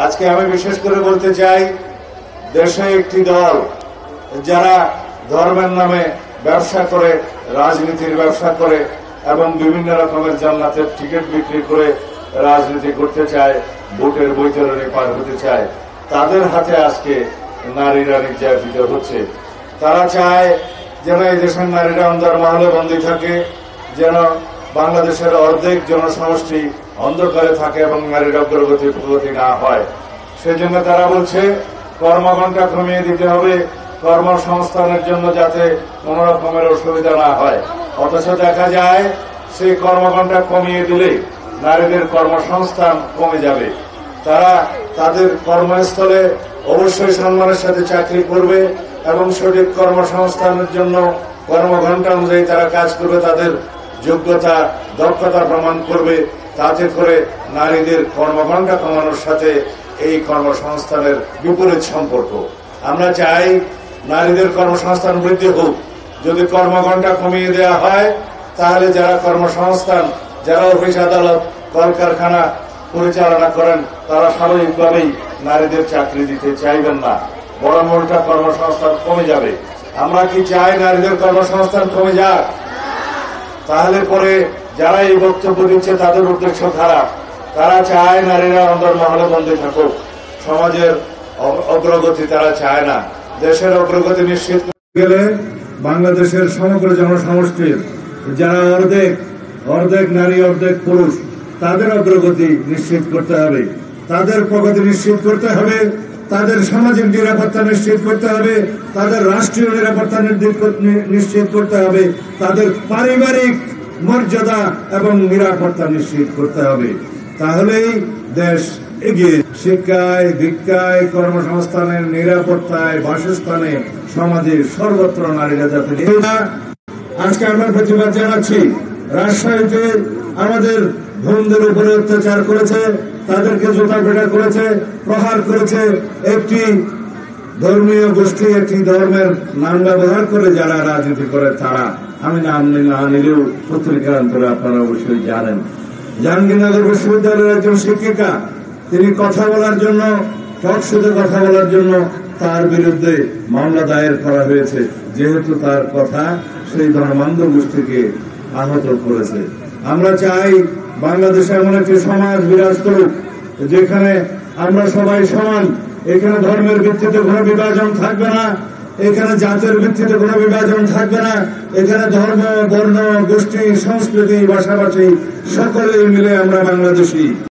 আজকে আমি বিশেষ করে বলতে চাই, দেশে একটি দল যারা ধর্মের নামে ব্যবসা করে, রাজনীতির ব্যবসা করে এবং বিভিন্ন রকমের জান্নাতের টিকিট বিক্রি করে রাজনীতি করতে চায়, ভোটের বৈতরণী পার হতে চায়, তাদের হাতে আজকে নারীরা নির্যাতিত হচ্ছে। তারা চায় যেন এই দেশের নারীরা অন্ধকারে বন্দী থাকে, যেন বাংলাদেশের অর্ধেক জনসমষ্টি অন্ধকারে থাকে এবং নারীর অগ্রগতি প্রগতি না হয়। সেজন্য তারা বলছে কর্মঘণ্টা কমিয়ে দিতে হবে, কর্মসংস্থানের জন্য যাতে কোন রকমের অসুবিধা না হয়। অথচ দেখা যায় সেই কর্মঘণ্টা কমিয়ে দিলে নারীদের কর্মসংস্থান কমে যাবে। তারা তাদের কর্মস্থলে অবশ্যই সম্মানের সাথে চাকরি করবে এবং সঠিক কর্মসংস্থানের জন্য কর্মঘণ্টা অনুযায়ী তারা কাজ করবে, তাদের যোগ্যতা দক্ষতা প্রমাণ করবে। তাতে করে নারীদের কর্মঘণ্টা কমানোর সাথে এই কর্মসংস্থানের বিপরীত সম্পর্ক। আমরা চাই নারীদের কর্মসংস্থান বৃদ্ধি হোক। যদি কর্মঘণ্টা কমিয়ে দেওয়া হয় তাহলে যারা কর্মসংস্থান, যারা অফিস আদালত কলকারখানা পরিচালনা করেন তারা স্বাভাবিকভাবেই নারীদের চাকরি দিতে চাইবেন না, বরং উল্টা কর্মসংস্থান কমে যাবে। আমরা কি চাই নারীদের কর্মসংস্থান কমে যাক? তাহলে পরে যারা এই বক্তব্য দিচ্ছে তাদের উদ্দেশ্য খারাপ। তারা চায় নারীরা অন্তর্মহলে বন্দী থাকুক, সমাজের অগ্রগতি তারা চায় না। দেশের অগ্রগতি নিশ্চিত গেলে বাংলাদেশের সমগ্র জনসমষ্টির যারা অর্ধেক নারী অর্ধেক পুরুষ, তাদের অগ্রগতি নিশ্চিত করতে হবে, তাদের প্রগতি নিশ্চিত করতে হবে, তাদের সামাজিক নিরাপত্তা নিশ্চিত করতে হবে, তাদের রাষ্ট্রীয় নিরাপত্তা নিশ্চিত করতে হবে, তাদের পারিবারিক মর্যাদা এবং নিরাপত্তা নিশ্চিত করতে হবে। তাহলেই দেশ এগিয়ে। শিক্ষায়, দীক্ষায়, কর্মসংস্থানের, নিরাপত্তায়, বাসস্থানে, সমাজের সর্বত্র নারীরা যাতে। আজকে আমরা প্রতিবাদ জানাচ্ছি। রাজশাহীতে আমাদের বোনদের উপরে অত্যাচার করেছে, তাদেরকে জুতা পেটা করেছে, প্রহার করেছে একটি ধর্মীয় গোষ্ঠী, একটি ধর্মের নাম ব্যবহার করে যারা রাজনীতি করে তারা। আমি নাম না নিলেও পত্রিকার অন্তরে আপনারা অবশ্যই জানেন। জাহাঙ্গীরনগর বিশ্ববিদ্যালয়ের একজন শিক্ষিকা, তিনি কথা বলার জন্য, টক শোতে কথা বলার জন্য তার বিরুদ্ধে মামলা দায়ের করা হয়েছে, যেহেতু তার কথা সেই ধর্মান্ধ গোষ্ঠীকে আহত করেছে। আমরা চাই বাংলাদেশে এমন একটি সমাজ বিরাজ করুক যেখানে আমরা সবাই সমান। এখানে ধর্মের ভিত্তিতে কোনো বিভাজন থাকবে না, এখানে জাতের ভিত্তিতে কোনো বিভাজন থাকবে না, এখানে ধর্ম, বর্ণ, গোষ্ঠী, সংস্কৃতি, ভাষাভাষী সকলেই মিলে আমরা বাংলাদেশী।